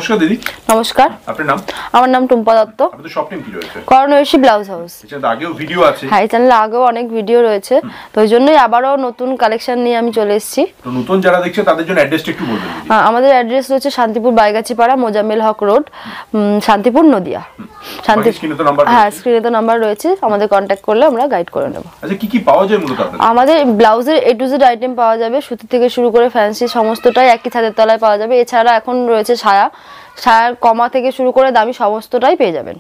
নমস্কার দিদি। নমস্কার, আপনার নাম? আমার নাম টুম্পা দত্ত। আপনাদের শপ নেম কি রয়েছে? করণেশী ব্লাউজ হাউস। এছাড়া আগেও ভিডিও আছে? হ্যাঁ, এই চ্যানেলে আগেও অনেক ভিডিও রয়েছে, তো ওই জন্যই আবারও নতুন কালেকশন নিয়ে আমি চলে এসেছি। তো নতুন যারা দেখছে তাদের জন্য অ্যাড্রেসটা একটু বলবেন দিদি। আমাদের অ্যাড্রেস রয়েছে শান্তিপুর বাইগাছিপাড়া, মোজাম্মেল হক রোড, শান্তিপুর নদিয়া। হ্যাঁ, স্ক্রিনে তো নাম্বার রয়েছে, আমাদের কন্ট্যাক্ট করলে আমরা গাইড করে নেব। আচ্ছা, কি কি পাওয়া যায় মূলত আপনাদের? আমাদের ব্লাউজের A to Z আইটেম পাওয়া যাবে, সুতি থেকে শুরু করে ফ্যান্সি সমস্তটাই একই ছাদের তলায় পাওয়া যাবে। এছাড়া এখন রয়েছে ছায়ার কমা থেকে শুরু করে দামি সমস্তটাই পেয়ে যাবেন।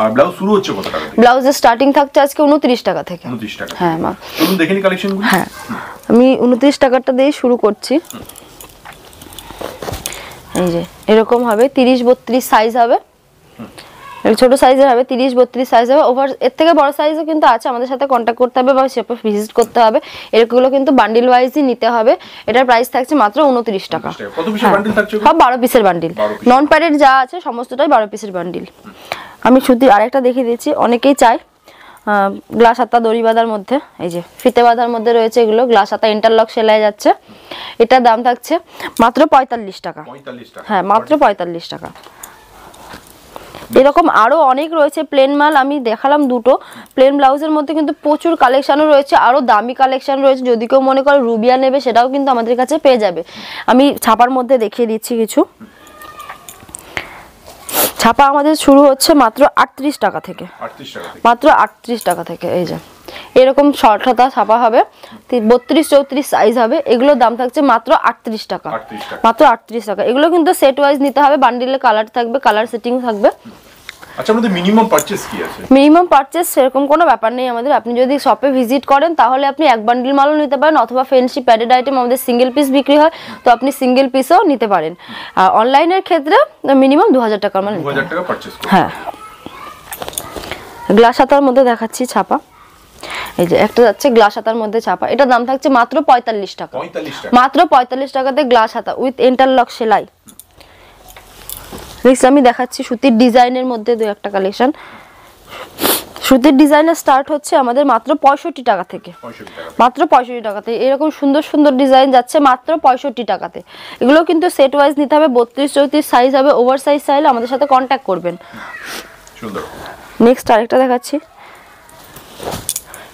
আর ব্লাউজ শুরু হচ্ছে কত টাকা থেকে? ব্লাউজের স্টার্টিং থাকছে আজকে 29 টাকা থেকে। 29 টাকা? হ্যাঁ মা, চলুন দেখে নি কালেকশনগুলো। হ্যাঁ, আমি 29 টাকাটা দিয়ে শুরু করছি। এই যে এরকম হবে, 30-32 সাইজ হবে, ছোট সাইজের হবে, 30-32 সাইজ হবে। ওভার এর থেকে বড় সাইজও কিন্তু আছে, আমাদের সাথে কন্ট্যাক্ট করতে হবে বা শপে ভিজিট করতে হবে। এরগুলো কিন্তু বান্ডিল ওয়াইজই নিতে হবে। এটার প্রাইস থাকছে মাত্র 29 টাকা। কত পিসের বান্ডিল থাকছে? সব 12 পিসের বান্ডিল, নন প্যাডেড যা আছে সমস্তটাই 12 পিসের বান্ডিল। আমি শুধু আরেকটা দেখিয়ে দিচ্ছি, অনেকেই চায় গ্লাস হাতা দড়ি বাঁধার মধ্যে, এই যে ফিতে বাঁধার মধ্যে রয়েছে এগুলো, গ্লাস হাতা ইন্টারলক সেলাই যাচ্ছে। এটার দাম থাকছে মাত্র 45 টাকা। হ্যাঁ, মাত্র 45 টাকা। এরকম আরো অনেক রয়েছে প্লেন মাল, আমি দেখালাম দুটো। প্লেন ব্লাউজের মধ্যে কিন্তু প্রচুর কালেকশনও রয়েছে, আরো দামি কালেকশন রয়েছে। যদি কেউ মনে করে রুবিয়া নেবে সেটাও কিন্তু আমাদের কাছে পেয়ে যাবে। আমি ছাপার মধ্যে দেখিয়ে দিচ্ছি কিছু। ছাপা আমাদের শুরু হচ্ছে মাত্র 38 টাকা থেকে, মাত্র 38 টাকা থেকে। এই যে এরকম শর্ট হাতা ছাপা হবে, 32-34 সাইজ হবে। এগুলোর দাম থাকছে মাত্র 38 টাকা, মাত্র 38 টাকা। এগুলো কিন্তু সেট ওয়াইজ নিতে হবে, বান্ডিলে কালার থাকবে, কালার সেটিং থাকবে। আচ্ছা, আমাদের মিনিমাম পারচেজ কি আছে? মিনিমাম পারচেজ সেরকম কোনো ব্যাপার নেই আমাদের। আপনি যদি শপে ভিজিট করেন তাহলে আপনি এক বান্ডিল মালও নিতে পারেন, অথবা ফ্যান্সি প্যাডেড আইটেম আমাদের সিঙ্গেল পিস বিক্রি হয়, তো আপনি সিঙ্গেল পিসও নিতে পারেন। আর অনলাইনের ক্ষেত্রে মিনিমাম 2000 টাকা মানে 2000 টাকা পারচেজ করতে। হ্যাঁ, গ্লাস হাতার মধ্যে দেখাচ্ছি ছাপা। এই যে একটা যাচ্ছে গ্লাস হাতার মধ্যে ছাপা, এটা দাম থাকছে মাত্র 45 টাকা। মাত্র 45 টাকাতে গ্লাস হাতা উইথ ইন্টারলক সেলাই। নেক্সট আমি দেখাচ্ছি সুতির ডিজাইনের মধ্যে দু একটা কালেকশন। সুতির ডিজাইনের স্টার্ট হচ্ছে আমাদের মাত্র 65 টাকা থেকে, মাত্র 65 টাকাতে। এরকম সুন্দর সুন্দর ডিজাইন যাচ্ছে মাত্র 65 টাকাতে। এগুলো কিন্তু সেট ওয়াইজ নিতে হবে, 32-34 সাইজ হবে। ওভার সাইজ চাইলে আমাদের সাথে কন্ট্যাক্ট করবেন। নেক্সট আরেকটা দেখাচ্ছি,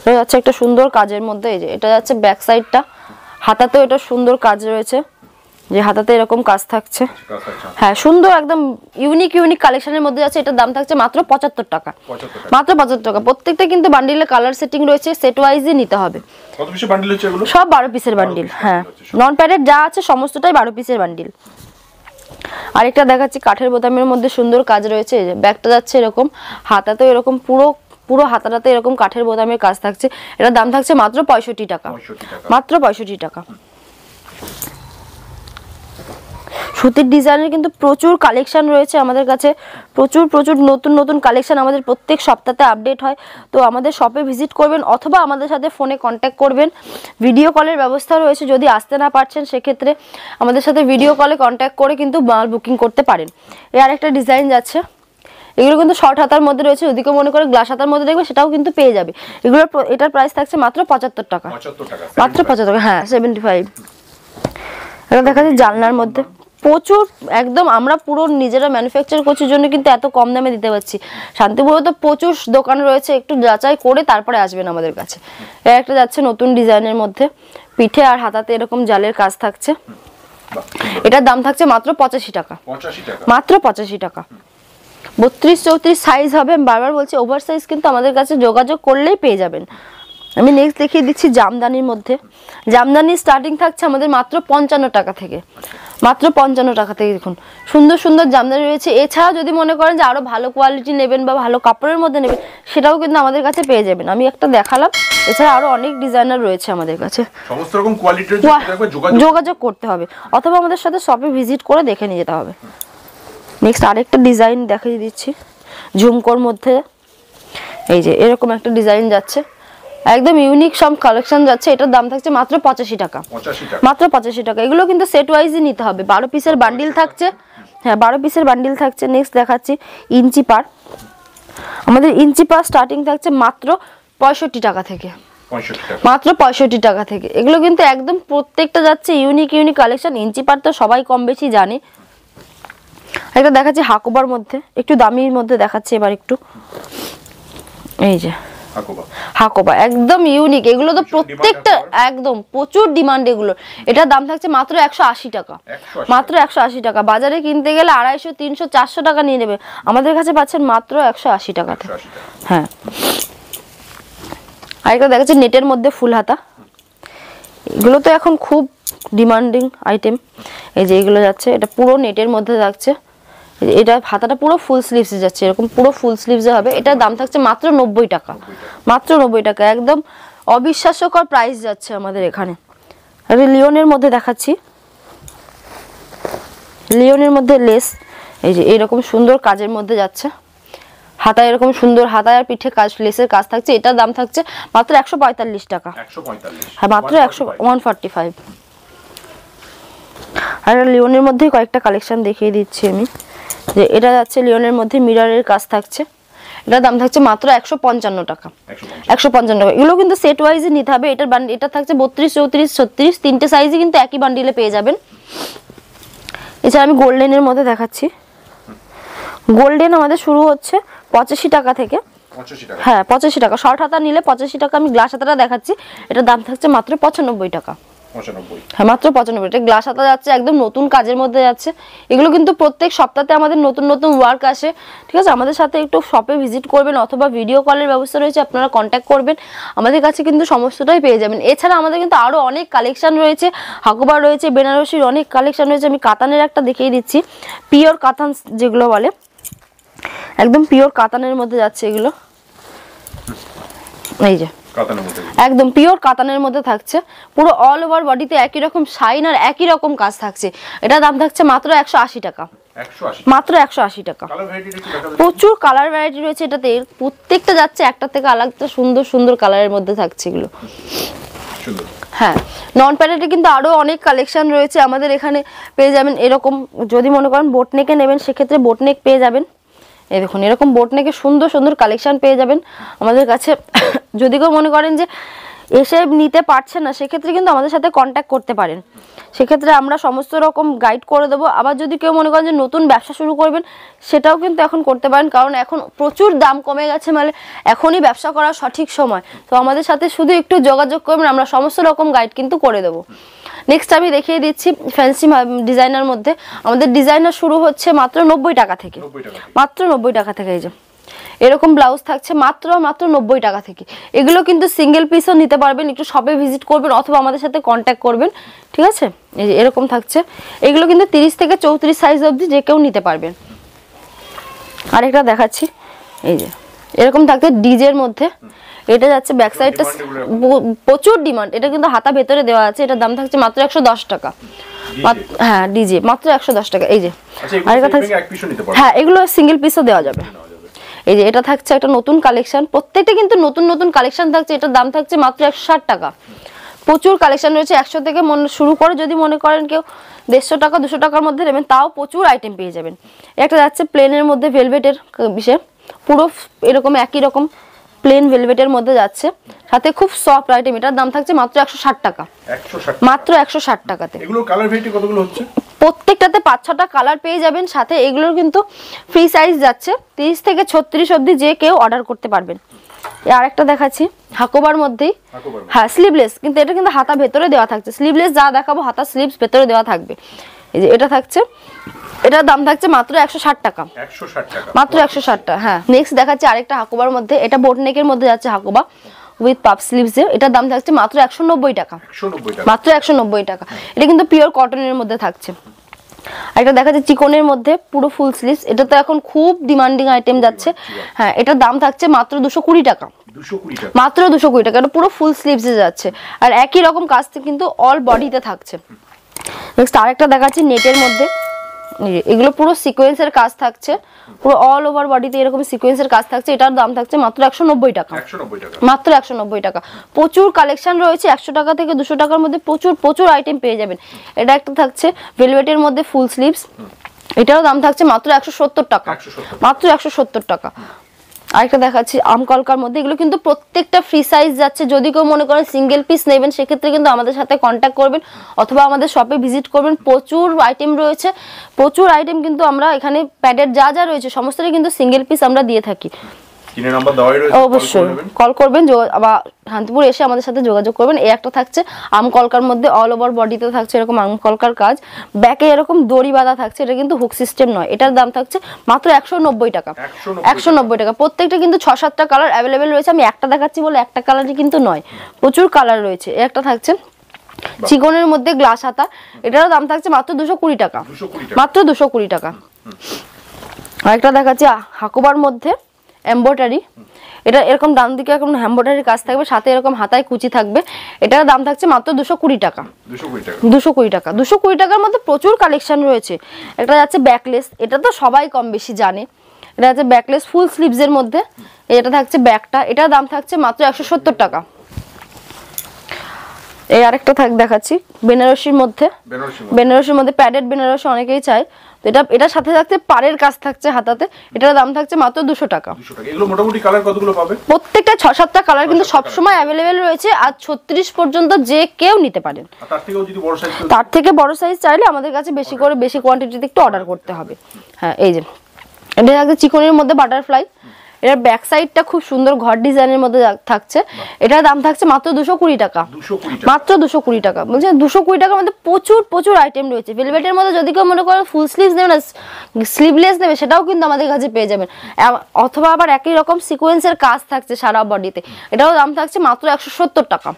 এটা যাচ্ছে একটা সুন্দর কাজের মধ্যে। এই যে এটা যাচ্ছে ব্যাক সাইডটা, হাতাতেও এটা সুন্দর কাজ রয়েছে, যে হাতাতে এরকম কাজ থাকছে। হ্যাঁ, সুন্দর একদম ইউনিক কালেকশনের মধ্যে যাচ্ছে। এটার দাম থাকছে মাত্র 75 টাকা, মাত্র 75 টাকা। প্রত্যেকটা কিন্তু বান্ডিলে কালার সেটিং রয়েছে, সেট ওয়াইজই নিতে হবে। কত পিসের বান্ডিল হচ্ছে এগুলো? সব 12 পিসের বান্ডিল। হ্যাঁ, নন প্যাডেড যা আছে সমস্তটাই 12 পিসের বান্ডিল। আরেকটা দেখাচ্ছি কাঠের বোতামের মধ্যে সুন্দর কাজ রয়েছে। ব্যাগটা যাচ্ছে এরকম, হাতাতেও এরকম পুরো হাতাটাতে এরকম কাঠের বোতামের কাজ থাকছে। এটার দাম থাকছে মাত্র 65 টাকা, মাত্র 65 টাকা। সুতির ডিজাইনের কিন্তু প্রচুর কালেকশন রয়েছে আমাদের কাছে, প্রচুর নতুন কালেকশন আমাদের প্রত্যেক সপ্তাহে আপডেট হয়। তো আমাদের শপে ভিজিট করবেন অথবা আমাদের সাথে ফোনে কন্ট্যাক্ট করবেন। ভিডিও কলের ব্যবস্থা রয়েছে, যদি আসতে না পারছেন সেক্ষেত্রে আমাদের সাথে ভিডিও কলে কন্ট্যাক্ট করে কিন্তু মাল বুকিং করতে পারেন। আর একটা ডিজাইন যাচ্ছে, এগুলো কিন্তু শর্ট হাতার মধ্যে রয়েছে। যদি কেউ মনে করে গ্লাস হাতার মধ্যে দেখবে সেটাও কিন্তু পেয়ে যাবে। এটার প্রাইস থাকছে মাত্র 75 টাকা, মাত্র 75 টাকা। হ্যাঁ, 75। এটা দেখা যাচ্ছে জানলার মধ্যে প্রচুর, একদম আমরা পুরো নিজেরা ম্যানুফ্যাকচার করছি জন্য কিন্তু এত কম দামে দিতে পারছি। শান্তিপুরে তো প্রচুর দোকান রয়েছে, একটু যাচাই করে তারপরে আসবেন আমাদের কাছে। এটা একটা যাচ্ছে নতুন ডিজাইনের মধ্যে, পিঠে আর হাতাতে এরকম জালের কাজ থাকছে। এটার দাম থাকছে মাত্র 85 টাকা, মাত্র 85 টাকা। 32-34 সাইজ হবে। আমি বারবার বলছি ওভার সাইজ কিন্তু আমাদের কাছে যোগাযোগ করলেই পেয়ে যাবেন। আমি নেক্সট দেখিয়ে দিচ্ছি জামদানির মধ্যে। জামদানির স্টার্টিং থাকছে আমাদের মাত্র 55 টাকা থেকে, মাত্র 55 টাকা থেকে। দেখুন সুন্দর জামদানি রয়েছে। এছাড়াও যদি মনে করেন যে আরো ভালো কোয়ালিটি নেবেন বা ভালো কাপড়ের মধ্যে নেবেন, সেটাও কিন্তু আমাদের কাছে পেয়ে যাবেন। আমি একটা দেখালাম, এছাড়া আরো অনেক ডিজাইনার রয়েছে আমাদের কাছে। সমস্ত রকম কোয়ালিটির যোগাযোগ করতে হবে, অথবা আমাদের সাথে শপে ভিজিট করে দেখে নিয়ে যেতে হবে। নেক্সট আরেকটা ডিজাইন দেখিয়ে দিচ্ছি ঝুমকোর মধ্যে। এই যে এরকম একটা ডিজাইন যাচ্ছে, একদম ইউনিক সব কালেকশন যাচ্ছে। এটার দাম থাকছে মাত্র 85 টাকা, মাত্র 85 টাকা। এগুলো কিন্তু সেট ওয়াইজই নিতে হবে, 12 পিসের বান্ডিল থাকছে। হ্যাঁ, 12 পিসের বান্ডিল থাকছে। নেক্সট দেখাচ্ছি ইঞ্চি পার। আমাদের ইঞ্চি পার স্টার্টিং থাকছে মাত্র 65 টাকা থেকে, মাত্র 65 টাকা থেকে। এগুলো কিন্তু একদম প্রত্যেকটা যাচ্ছে ইউনিক কালেকশন। ইঞ্চি পার তো সবাই কম বেশি জানে। একটা দেখাচ্ছি হাকোবার মধ্যে, একটু দামির মধ্যে দেখাচ্ছি এবার একটু। এই যে হাকোবা একদম ইউনিক, এগুলো তো প্রত্যেকটা একদম প্রচুর ডিমান্ড এগুলো। এটার দাম থাকছে মাত্র 180 টাকা, মাত্র 180 টাকা। বাজারে কিনতে গেলে 250, 300, 400 টাকা নিয়ে নেবে, আমাদের কাছে পাচ্ছেন মাত্র 180 টাকাতে। হ্যাঁ, আরেকটা দেখাচ্ছি নেটের মধ্যে ফুল হাতা, এগুলো তো এখন খুব ডিমান্ডিং আইটেম। এই যে এগুলো যাচ্ছে, এটা পুরো নেটের মধ্যে যাচ্ছে, এটা হাতাটা পুরো ফুল স্লিভসে যাচ্ছে, এরকম পুরো ফুল স্লিভসে হবে। এটার দাম থাকছে মাত্র 90 টাকা, মাত্র 90 টাকা, একদম অবিশ্বাস্যকর প্রাইস যাচ্ছে আমাদের এখানে। আর লিওনের মধ্যে দেখাচ্ছি, লিওনের মধ্যে লেস, এই যে এরকম সুন্দর কাজের মধ্যে যাচ্ছে, হাতায় এরকম সুন্দর হাতায় আর পিঠে কাজ, লেসের কাজ থাকছে। এটার দাম থাকছে মাত্র 145 টাকা, হ্যাঁ মাত্র 145। আর লিওনের মধ্যে কয়েকটা কালেকশন দেখিয়ে দিচ্ছি আমি, যে এটা যাচ্ছে লিওনের মধ্যে মিররের কাজ থাকছে, এটার দাম থাকছে মাত্র 155 টাকা, 155 টাকা। এগুলো কিন্তু সেট ওয়াইজে নিতে হবে। এটার এটা থাকছে 32, 34, 36, তিনটে সাইজই কিন্তু একই বান্ডিলে পেয়ে যাবেন। এছাড়া আমি গোল্ডেনের মধ্যে দেখাচ্ছি, গোল্ডেন আমাদের শুরু হচ্ছে 85 টাকা থেকে, হ্যাঁ 85 টাকা। শর্ট হাতা নিলে 85 টাকা। আমি গ্লাস হাতাটা দেখাচ্ছি, এটার দাম থাকছে মাত্র 95 টাকা, হ্যাঁ মাত্র 95 টাকা। গ্লাস হাতা যাচ্ছে একদম নতুন কাজের মধ্যে যাচ্ছে। এগুলো কিন্তু প্রত্যেক সপ্তাহে আমাদের নতুন নতুন ওয়ার্ক আসে, ঠিক আছে। আমাদের সাথে একটু শপে ভিজিট করবেন অথবা ভিডিও কলের ব্যবস্থা রয়েছে, আপনারা কন্ট্যাক্ট করবেন, আমাদের কাছে কিন্তু সমস্তটাই পেয়ে যাবেন। এছাড়া আমাদের কিন্তু আরও অনেক কালেকশন রয়েছে, হাকোবা রয়েছে, বেনারসির অনেক কালেকশন রয়েছে। আমি কাতানের একটা দেখিয়ে দিচ্ছি, পিওর কাতান যেগুলো বলে, একদম পিওর কাতানের মধ্যে যাচ্ছে এগুলো। এই যে একদম পিওর কাতানের মধ্যে থাকছে, পুরো অল ওভার বডিতে একই রকম শাইন আর একই রকম কাজ থাকছে। এটার দাম থাকছে মাত্র 180 টাকা, মাত্র 180 টাকা। প্রচুর কালার ভ্যারাইটি রয়েছে এটাতে, প্রত্যেকটা যাচ্ছে একটা থেকে আলাদা সুন্দর সুন্দর কালারের মধ্যে থাকছে এগুলো। হ্যাঁ, নন প্যারেটে কিন্তু আরো অনেক কালেকশন রয়েছে আমাদের এখানে পেয়ে যাবেন। এরকম যদি মনে করেন বোটনেকে নেবেন, সেক্ষেত্রে বোটনেক পেয়ে যাবেন। এই দেখুন এরকম বোটনেকে সুন্দর সুন্দর কালেকশন পেয়ে যাবেন আমাদের কাছে। যদি কেউ মনে করেন যে এসে নিতে পারছেন না, সেক্ষেত্রে কিন্তু আমাদের সাথে কন্ট্যাক্ট করতে পারেন, সেক্ষেত্রে আমরা সমস্ত রকম গাইড করে দেবো। আবার যদি কেউ মনে করেন যে নতুন ব্যবসা শুরু করবেন, সেটাও কিন্তু এখন করতে পারেন, কারণ এখন প্রচুর দাম কমে গেছে, মানে এখনই ব্যবসা করার সঠিক সময়। তো আমাদের সাথে শুধু একটু যোগাযোগ করবেন, আমরা সমস্ত রকম গাইড কিন্তু করে দেবো। নেক্সট আমি দেখিয়ে দিচ্ছি ফ্যান্সি ডিজাইনার মধ্যে, আমাদের ডিজাইনার শুরু হচ্ছে মাত্র 90 টাকা থেকে, মাত্র 90 টাকা থেকে। এই যে এরকম ব্লাউজ থাকছে মাত্র 90 টাকা থেকে। এগুলো কিন্তু সিঙ্গেল পিসও নিতে পারবেন, একটু শপে ভিজিট করবেন অথবা আমাদের সাথে কন্ট্যাক্ট করবেন, ঠিক আছে। এই যে এরকম থাকছে, এগুলো কিন্তু 30 থেকে 34 সাইজ অবধি যে কেউ নিতে পারবেন। আরেকটা দেখাচ্ছি, এই যে এরকম থাকছে ডিজের মধ্যে, এটা যাচ্ছে ব্যাক সাইডটা প্রচুর ডিমান্ড। এটা কিন্তু হাতা ভেতরে দেওয়া আছে, এটার দাম থাকছে মাত্র 110 টাকা, হ্যাঁ ডিজে মাত্র 110 টাকা। এই যে আরেকটা থাকছে, হ্যাঁ এগুলো সিঙ্গেল পিসও দেওয়া যাবে। এই যে এটা থাকছে একটা নতুন কালেকশন, প্রত্যেকটা কিন্তু নতুন নতুন কালেকশন থাকছে। এটার দাম থাকছে মাত্র 160 টাকা। প্রচুর কালেকশন রয়েছে, 100 থেকে শুরু করে যদি মনে করেন কেউ 150 টাকা 200 টাকার মধ্যে নেবেন, তাও প্রচুর আইটেম পেয়ে যাবেন। একটা যাচ্ছে প্লেনের মধ্যে ভেলভেটের বিষয়, পুরো এরকম একই রকম প্লেন ভেলভেটের মধ্যে যাচ্ছে, সাথে খুব সফট আইটেম। এটার দাম থাকছে মাত্র 160 টাকা, মাত্র 160 টাকাতে। এগুলো কালার ভ্যারাইটি কতগুলো হচ্ছে? প্রত্যেকটাতে 5-6টা কালার পেয়ে যাবেন, সাথে এগুলোর কিন্তু ফ্রি সাইজ যাচ্ছে 30 থেকে 36 অবধি যে কেউ অর্ডার করতে পারবেন। আরেকটা দেখাচ্ছি হাকোবার মধ্যেই, হ্যাঁ স্লিভলেস, কিন্তু এটা কিন্তু হাতা ভেতরে দেওয়া থাকছে। স্লিভলেস যা দেখাবো হাতা স্লিভস ভেতরে দেওয়া থাকবে। এই যে এটা থাকছে, এটার দাম থাকছে মাত্র 160 টাকা, মাত্র 160 টাকা। হ্যাঁ, নেক্সট দেখাচ্ছি আরেকটা হাকোবার মধ্যে, এটা বোটনেকের মধ্যে যাচ্ছে হাকোবা উইথ পাপ স্লিভস। এটার দাম থাকছে মাত্র 190 টাকা, মাত্র 190 টাকা। এটা কিন্তু পিওর কটনের মধ্যে থাকছে। একটা দেখা যাচ্ছে চিকনের মধ্যে পুরো ফুল স্লিভস, এটা তো এখন খুব ডিমান্ডিং আইটেম যাচ্ছে। হ্যাঁ, এটার দাম থাকছে মাত্র 220 টাকা, মাত্র 220 টাকা। এটা পুরো ফুল স্লিভসে যাচ্ছে, আর একই রকম কাজ কিন্তু অল বডিতে থাকছে। নেক্সট আরেকটা দেখাচ্ছি নেটের মধ্যে, এগুলো পুরো সিকোয়েন্সের কাজ থাকছে, পুরো অল ওভার বডিতে এরকম সিকোয়েন্সের কাজ থাকছে। এটার দাম থাকছে মাত্র 190 টাকা, মাত্র 190 টাকা। প্রচুর কালেকশন রয়েছে, 100 টাকা থেকে 200 টাকার মধ্যে প্রচুর প্রচুর আইটেম পেয়ে যাবেন। এটা একটা থাকছে ভেলভেটের মধ্যে ফুল স্লিভস, এটারও দাম থাকছে মাত্র 170 টাকা, মাত্র 170 টাকা। আরেকটা দেখাচ্ছি আমকলকার মধ্যে, এগুলো কিন্তু প্রত্যেকটা ফ্রি সাইজ যাচ্ছে। যদি কেউ মনে করেন সিঙ্গেল পিস নেবেন সেক্ষেত্রে কিন্তু আমাদের সাথে কন্ট্যাক্ট করবেন অথবা আমাদের শপে ভিজিট করবেন। প্রচুর আইটেম রয়েছে, প্রচুর আইটেম কিন্তু আমরা এখানে প্যাডের যা যা রয়েছে সমস্তটাই কিন্তু সিঙ্গেল পিস আমরা দিয়ে থাকি। কিনে নাম্বার দেওয়াই রয়েছে, অবশ্যই কল করবেন বা শান্তিপুর এসে আমাদের সাথে যোগাযোগ করবেন। এই একটা থাকছে আমকলকার মধ্যে, অল ওভার বডিতে থাকছে এরকম আমকলকার কাজ, ব্যাকে এরকম দড়ি বাঁধা থাকছে, এটা কিন্তু হুক সিস্টেম নয়। এটার দাম থাকছে মাত্র 190 টাকা। 190 টাকা। প্রত্যেকটা কিন্তু 6-7টা কালার অ্যাভেলেবেল রয়েছে। আমি একটা দেখাচ্ছি বলে একটা কালারই কিন্তু নয়, প্রচুর কালার রয়েছে। এই একটা থাকছে চিকনের মধ্যে গ্লাস হাতা, এটারও দাম থাকছে মাত্র 220 টাকা, মাত্র 220 টাকা। আরেকটা দেখাচ্ছি হাকুবার মধ্যে এমব্রয়ডারি, এটা এরকম ডান দিকে এরকম এমব্রয়ডারির কাজ থাকবে, সাথে এরকম হাতায় কুচি থাকবে। এটার দাম থাকছে মাত্র 220 টাকা। 220 টাকা। 220 টাকার মধ্যে প্রচুর কালেকশন রয়েছে। একটা যাচ্ছে ব্যাকলেস, এটা তো সবাই কম বেশি জানে। এটা হচ্ছে ব্যাকলেস ফুল স্লিভসের মধ্যে, এটা থাকছে ব্যাকটা, এটার দাম থাকছে মাত্র 170 টাকা। এই আরেকটা দেখাচ্ছি বেনারসির মধ্যে, বেনারসির মধ্যে প্যাডেড বেনারসি অনেকেই চায়। তো এটার সাথে থাকছে পাড়ের কাজ থাকছে হাতাতে, এটার দাম থাকছে মাত্র 200 টাকা। এগুলো মোটামুটি কালার কতগুলো পাবে? প্রত্যেকটা 6-7টা কালার কিন্তু সবসময় অ্যাভেলেবেল রয়েছে, আর 36 পর্যন্ত যে কেউ নিতে পারেন। তার থেকে বড় সাইজ চাইলে আমাদের কাছে বেশি করে বেশি কোয়ান্টিটিতে একটু অর্ডার করতে হবে। হ্যাঁ, এই যে এটা থাকছে চিকনের মধ্যে বাটারফ্লাই, এর ব্যাক সাইডটা খুব সুন্দর ঘর ডিজাইনের মধ্যে থাকছে। এটার দাম থাকছে মাত্র 220 টাকা, মাত্র 220 টাকা। বলছেন 220 টাকার মধ্যে প্রচুর প্রচুর আইটেম রয়েছে। ভেলভেটের মধ্যে যদি কেউ মনে করেন ফুল স্লিভস নেবে না, স্লিভলেস নেবে, সেটাও কিন্তু আমাদের কাছে পেয়ে যাবেন। অথবা আবার একই রকম সিকোয়েন্সের কাজ থাকছে সারা বডিতে, এটাও দাম থাকছে মাত্র 170 টাকা,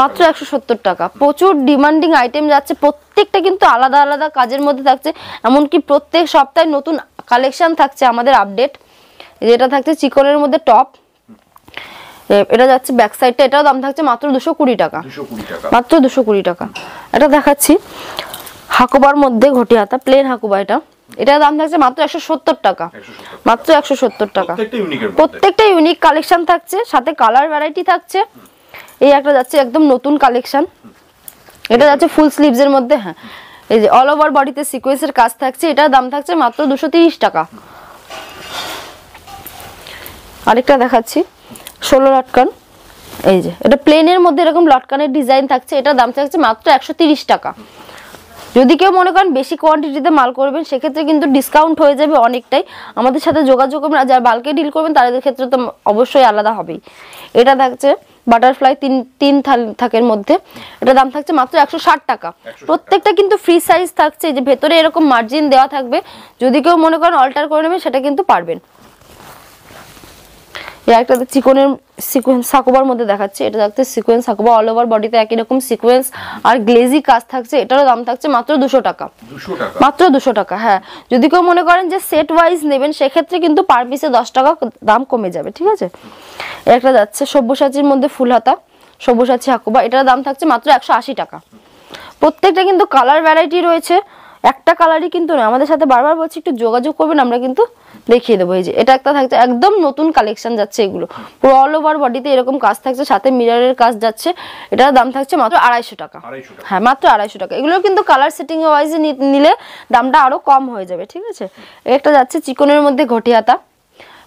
মাত্র 170 টাকা। প্রচুর ডিমান্ডিং আইটেম যাচ্ছে, প্রত্যেকটা কিন্তু আলাদা আলাদা কাজের মধ্যে থাকছে। এমনকি প্রত্যেক সপ্তাহে নতুন কালেকশন থাকছে আমাদের আপডেট। যেটা থাকছে চিকনের মধ্যে টপ, এটা যাচ্ছে ব্যাক সাইডটা, এটাও দাম থাকছে মাত্র 220 টাকা, মাত্র 220 টাকা। এটা দেখাচ্ছি হাকুবার মধ্যে ঘটি হাতা প্লেন হাকুবা, এটার দাম থাকছে মাত্র 170 টাকা, মাত্র 170 টাকা। প্রত্যেকটা ইউনিক কালেকশন থাকছে, সাথে কালার ভ্যারাইটি থাকছে। এই একটা যাচ্ছে একদম নতুন কালেকশন, এটা যাচ্ছে ফুল স্লিভসের মধ্যে। হ্যাঁ, এই যে অল ওভার বডিতে সিকোয়েন্সের কাজ থাকছে, এটার দাম থাকছে মাত্র 230 টাকা। আরেকটা দেখাচ্ছি 16 লটকান, এই যে এটা প্লেনের মধ্যে এরকম লটকানের ডিজাইন থাকছে, এটার দাম থাকছে মাত্র 130 টাকা। যদি কেউ মনে করেন বেশি কোয়ান্টিটিতে মাল করবেন সেক্ষেত্রে কিন্তু ডিসকাউন্ট হয়ে যাবে অনেকটাই। আমাদের সাথে যোগাযোগ করবেন, আর যারা বাল্কে ডিল করবেন তাদের ক্ষেত্রে তো অবশ্যই আলাদা হবেই। এটা থাকছে বাটারফ্লাই তিন থাকের মধ্যে, এটা দাম থাকছে মাত্র 160 টাকা। প্রত্যেকটা কিন্তু ফ্রি সাইজ থাকছে, যে ভেতরে এরকম মার্জিন দেওয়া থাকবে, যদি কেউ মনে করেন অল্টার করে নেবেন সেটা কিন্তু পারবেন। একটা চিকনের সিকোয়েন্স সাকুবার মধ্যে দেখাচ্ছে, এটা থাকছে সিকোয়েন্স সাকুবা, অল ওভার বডিতে একই রকম সিকোয়েন্স আর গ্লেজি কাজ থাকছে। এটারও দাম থাকছে মাত্র 200 টাকা, মাত্র 200 টাকা। হ্যাঁ, যদি কেউ মনে করেন যে সেট ওয়াইজ নেবেন সেক্ষেত্রে কিন্তু পার পিসে 10 টাকা দাম কমে যাবে, ঠিক আছে। একটা যাচ্ছে সব্যসাচীর মধ্যে ফুল হাতা, সব্যসাচী হাকুবা, এটার দাম থাকছে মাত্র 180 টাকা। প্রত্যেকটা কিন্তু কালার ভ্যারাইটি রয়েছে, একটা কালারই কিন্তু নয়। আমাদের সাথে বারবার বলছি একটু যোগাযোগ করবেন, আমরা কিন্তু দেখিয়ে দেবো। এই যে এটা একটা থাকছে একদম নতুন কালেকশন যাচ্ছে, এগুলো পুরো অল ওভার বডিতে এরকম কাজ থাকছে, সাথে মিররের কাজ যাচ্ছে। এটার দাম থাকছে মাত্র 250 টাকা। হ্যাঁ, মাত্র 250 টাকা। এগুলো কিন্তু কালার সেটিং ওয়াইজে নিলে দামটা আরো কম হয়ে যাবে, ঠিক আছে। একটা যাচ্ছে চিকনের মধ্যে ঘটি হাতা,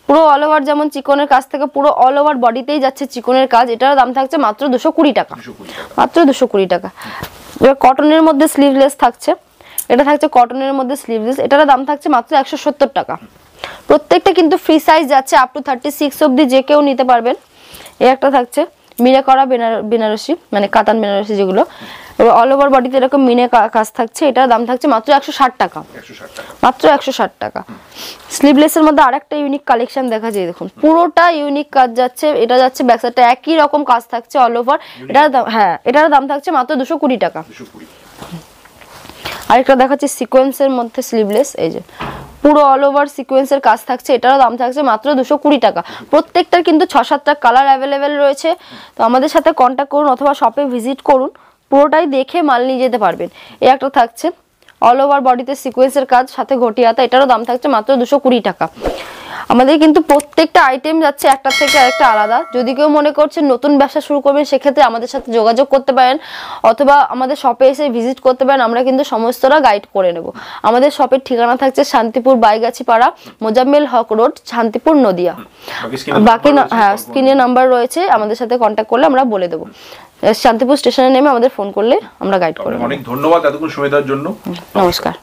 পুরো অল ওভার যেমন চিকনের কাজ থেকে পুরো অল ওভার বডিতেই যাচ্ছে চিকনের কাজ। এটার দাম থাকছে মাত্র 220 টাকা, মাত্র 220 টাকা। কটনের মধ্যে স্লিভলেস থাকছে, এটা থাকছে কটনের মধ্যে স্লিভলেস, এটার দাম থাকছে মাত্র 170 টাকা। প্রত্যেকটা কিন্তু ফ্রি সাইজ যাচ্ছে, আপ টু 36 অবধি যে কেউ নিতে পারবেন। এই একটা থাকছে মিনে করা বেনারসি, মানে কাতান বেনারসি যেগুলো, অল ওভার বডিতে এরকম মিনে কাজ থাকছে। এটার দাম থাকছে মাত্র 160 টাকা, মাত্র 160 টাকা। স্লিভলেসের মধ্যে আরেকটা ইউনিক কালেকশন দেখা যায়, দেখুন পুরোটা ইউনিক কাজ যাচ্ছে। এটা যাচ্ছে ব্যাক সাইডটা একই রকম কাজ থাকছে অল ওভার। এটার দাম, হ্যাঁ, এটার দাম থাকছে মাত্র 220 টাকা। আরেকটা দেখাচ্ছি সিকোয়েন্সের মধ্যে স্লিভলেস, এই যে পুরো অল ওভার সিকোয়েন্সের কাজ থাকছে, এটারও দাম থাকছে মাত্র 220 টাকা। প্রত্যেকটার কিন্তু 6-7টা কালার অ্যাভেলেবেল রয়েছে। তো আমাদের সাথে কন্ট্যাক্ট করুন অথবা শপে ভিজিট করুন, পুরোটাই দেখে মাল নিয়ে যেতে পারবেন। এই একটা থাকছে অল ওভার বডিতে সিকোয়েন্সের কাজ, সাথে ঘটি হাতা, এটারও দাম থাকছে মাত্র 220 টাকা। আমাদের কিন্তু প্রত্যেকটা আইটেম যাচ্ছে একটা থেকে আরেকটা আলাদা। যদি কেউ মনে করছেন নতুন ব্যবসা শুরু করবেন সেক্ষেত্রে আমাদের সাথে যোগাযোগ করতে পারেন, অথবা আমাদের শপে এসে ভিজিট করতে পারেন, আমরা কিন্তু সমস্তটা গাইড করে নেব। আমাদের শপের ঠিকানা থাকছে শান্তিপুর বাইগাছি পাড়া, মোজাম্মেল হক রোড, শান্তিপুর, নদিয়া। বাকি হ্যাঁ স্ক্রিনে নাম্বার রয়েছে, আমাদের সাথে কন্ট্যাক্ট করলে আমরা বলে দেবো। শান্তিপুর স্টেশনে নেমে আমাদের ফোন করলে আমরা গাইড করে নেব। অনেক ধন্যবাদ এতক্ষণ সময় দেওয়ার জন্য। নমস্কার।